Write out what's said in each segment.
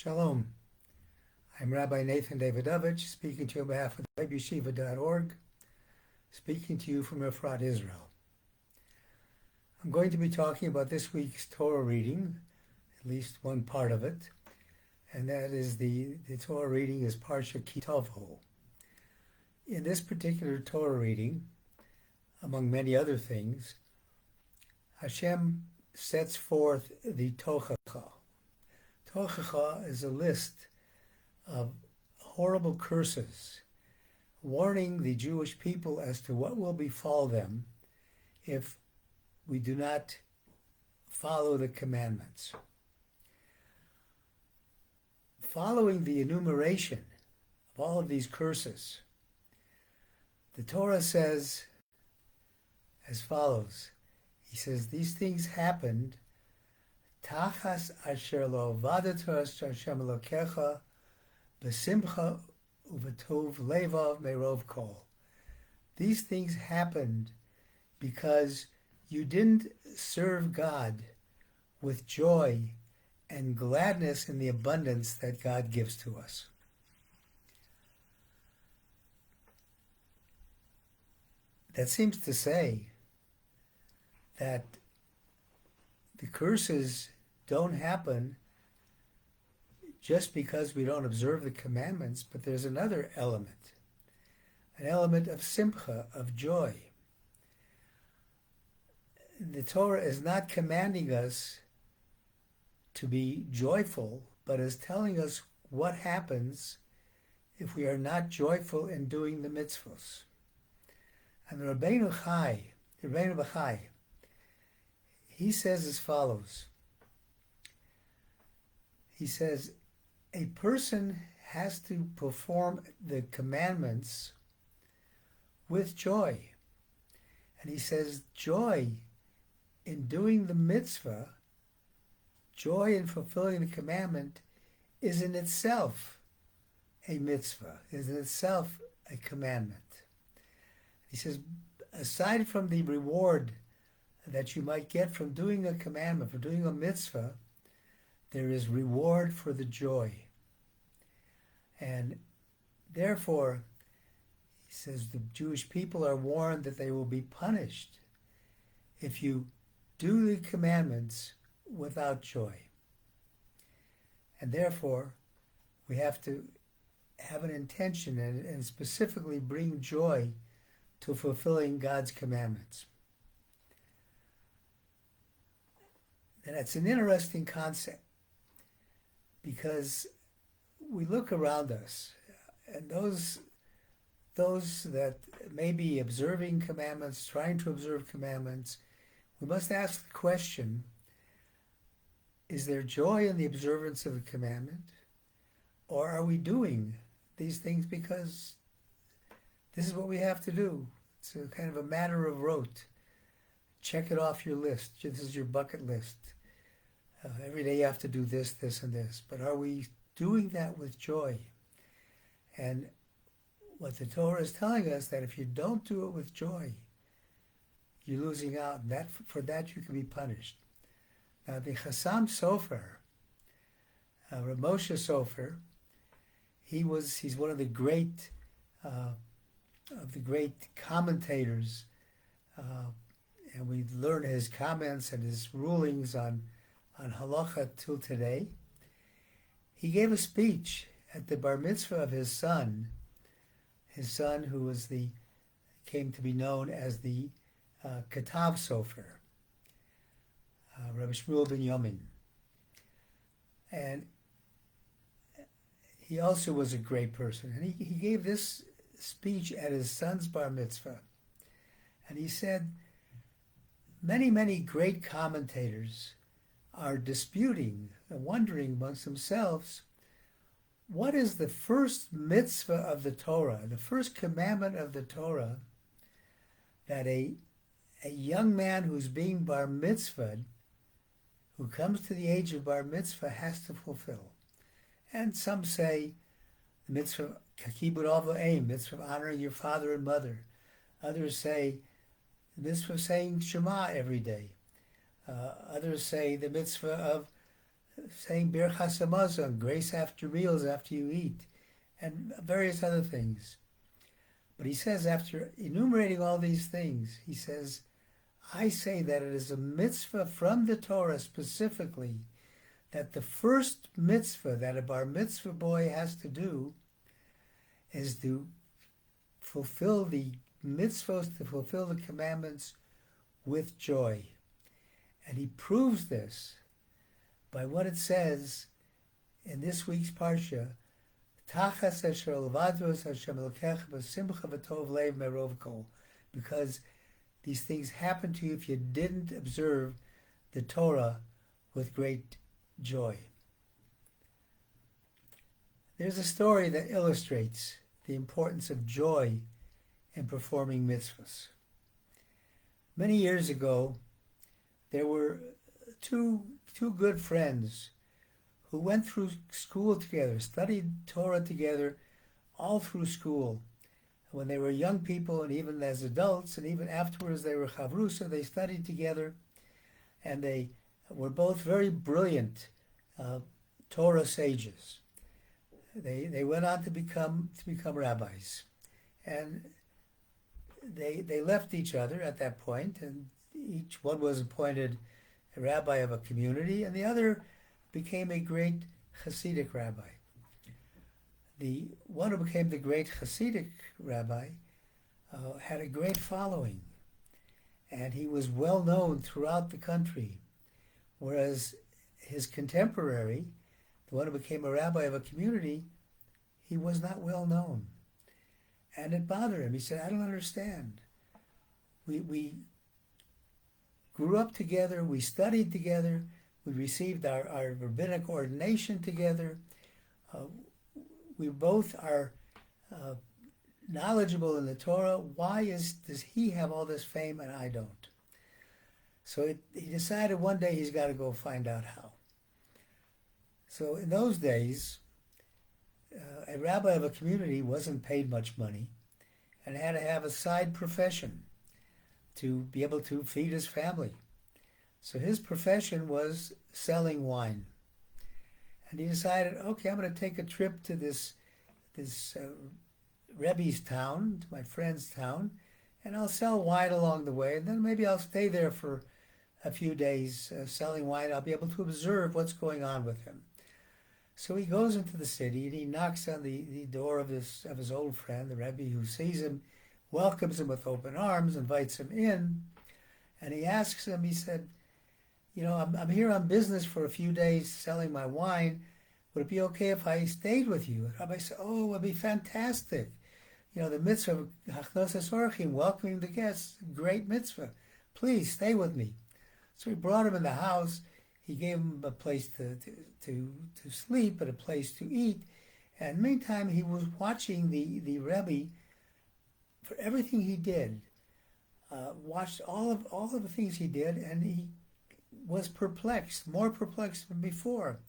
Shalom. I'm Rabbi Nathan Davidovich, speaking to you on behalf of yeshiva.org, speaking to you from Efrat, Israel. I'm going to be talking about this week's Torah reading, at least one part of it, and that is the Torah reading is Parsha Tavoh. In this particular Torah reading, among many other things, Hashem sets forth the Tochacha. Tochacha is a list of horrible curses, warning the Jewish people as to what will befall them if we do not follow the commandments. Following the enumeration of all of these curses, the Torah says as follows. He says, these things happened Tachas asher lo vadatos Hashem Elokecha b'simcha uvetov levav merov kol. These things happened because you didn't serve God with joy and gladness in the abundance that God gives to us. That seems to say that the curses don't happen just because we don't observe the commandments, but there's another element, an element of simcha, of joy. The Torah is not commanding us to be joyful, but is telling us what happens if we are not joyful in doing the mitzvos. And the Rabbi Chai, he says as follows. He says, a person has to perform the commandments with joy. And he says, joy in doing the mitzvah, joy in fulfilling the commandment is in itself a mitzvah, is in itself a commandment. He says, aside from the reward that you might get from doing a commandment, from doing a mitzvah, there is reward for the joy. And therefore, he says, the Jewish people are warned that they will be punished if you do the commandments without joy. And therefore, we have to have an intention and specifically bring joy to fulfilling God's commandments. And it's an interesting concept because we look around us and those that may be observing commandments, trying to observe commandments, we must ask the question, is there joy in the observance of the commandment? Or are we doing these things because this is what we have to do? It's a kind of a matter of rote. Check it off your list. This is your bucket list. Every day you have to do this, this, and this. But are we doing that with joy? And what the Torah is telling us, that if you don't do it with joy, you're losing out. And for that you can be punished. Now the Chassam Sofer, Rav Moshe Sofer, he's one of the great commentators, and we learn his comments and his rulings on halacha till today. He gave a speech at the bar mitzvah of his son who came to be known as the Katav Sofer, Rabbi Shmuel ben Yomin. And he also was a great person. And he gave this speech at his son's bar mitzvah. And he said, many, many great commentators are disputing and wondering amongst themselves, what is the first mitzvah of the Torah, the first commandment of the Torah that a young man who's being bar mitzvahed, who comes to the age of bar mitzvah, has to fulfill? And some say the mitzvah kibud av v'em, mitzvah of honoring your father and mother. Others say the mitzvah of saying Shema every day. Others say the mitzvah of saying Birchas Hamazon, grace after meals after you eat, and various other things. But he says, after enumerating all these things, he says, I say that it is a mitzvah from the Torah specifically, that the first mitzvah that a bar mitzvah boy has to do is to fulfill the mitzvahs, to fulfill the commandments with joy. And he proves this by what it says in this week's Parsha, Tachas asher levadros Hashem Elokecha b'simcha v'tov leiv merov kol, because these things happen to you if you didn't observe the Torah with great joy. There's a story that illustrates the importance of joy in performing mitzvahs. Many years ago, there were two good friends who went through school together, studied Torah together all through school. When they were young people, and even as adults, and even afterwards they were chavrusa, they studied together, and they were both very brilliant Torah sages. They went on to become rabbis, and they left each other at that point, and each one was appointed a rabbi of a community, and the other became a great Hasidic rabbi. The one who became the great Hasidic rabbi had a great following, and he was well known throughout the country, whereas his contemporary, the one who became a rabbi of a community, he was not well known. And it bothered him. He said, I don't understand. We grew up together, we studied together, we received our rabbinic ordination together. We both are knowledgeable in the Torah. Why does he have all this fame and I don't? So he decided one day he's got to go find out how. So in those days, a rabbi of a community wasn't paid much money and had to have a side profession to be able to feed his family. So his profession was selling wine. And he decided, okay, I'm going to take a trip to this Rebbe's town, to my friend's town, and I'll sell wine along the way, and then maybe I'll stay there for a few days selling wine. I'll be able to observe what's going on with him. So he goes into the city, and he knocks on the door of his old friend, the Rebbe, who sees him, welcomes him with open arms, invites him in, and he asks him, he said, I'm here on business for a few days selling my wine. Would it be okay if I stayed with you? The Rabbi said, oh, it would be fantastic. The mitzvah of Hachnosas Orchim, welcoming the guests, great mitzvah. Please stay with me. So he brought him in the house. He gave him a place to sleep and a place to eat. And meantime, he was watching the Rebbe for everything he did. Watched all of the things he did, and he was perplexed, more perplexed than before.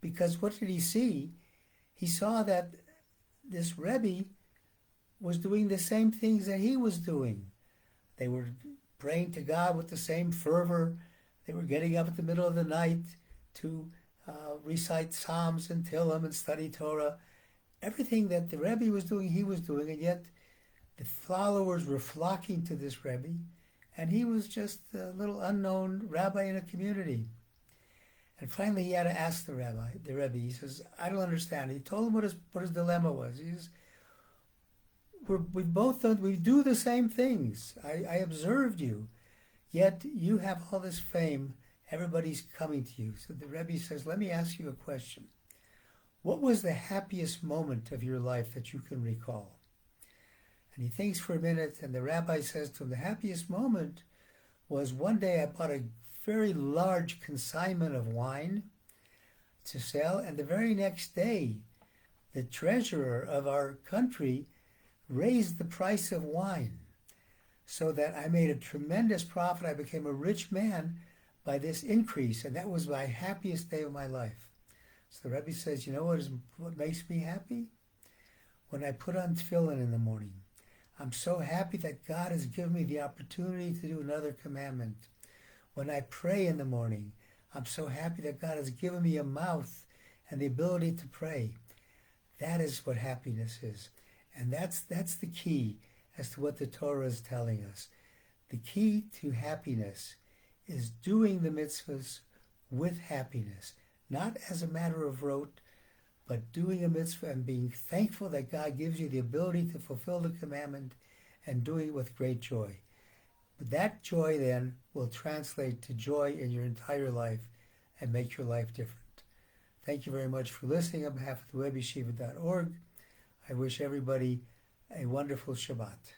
Because what did he see? He saw that this Rebbe was doing the same things that he was doing. They were praying to God with the same fervor. They were getting up at the middle of the night to recite Psalms and Tehillim and study Torah. Everything that the Rebbe was doing, he was doing, and yet the followers were flocking to this Rebbe, and he was just a little unknown rabbi in a community. And finally he had to ask the Rebbe, he says, I don't understand. He told him what his dilemma was. He says, we do the same things. I observed you, yet you have all this fame. Everybody's coming to you. So the Rebbe says, let me ask you a question. What was the happiest moment of your life that you can recall? And he thinks for a minute, and the rabbi says to him, the happiest moment was one day I bought a very large consignment of wine to sell, and the very next day, the treasurer of our country raised the price of wine so that I made a tremendous profit. I became a rich man by this increase, and that was my happiest day of my life. So the Rebbe says, you know what makes me happy? When I put on tefillin in the morning. I'm so happy that God has given me the opportunity to do another commandment. When I pray in the morning, I'm so happy that God has given me a mouth and the ability to pray. That is what happiness is. And that's the key as to what the Torah is telling us. The key to happiness is doing the mitzvahs with happiness, not as a matter of rote, but doing a mitzvah and being thankful that God gives you the ability to fulfill the commandment and doing it with great joy. But that joy then will translate to joy in your entire life and make your life different. Thank you very much for listening. On behalf of the webyeshiva.org, I wish everybody a wonderful Shabbat.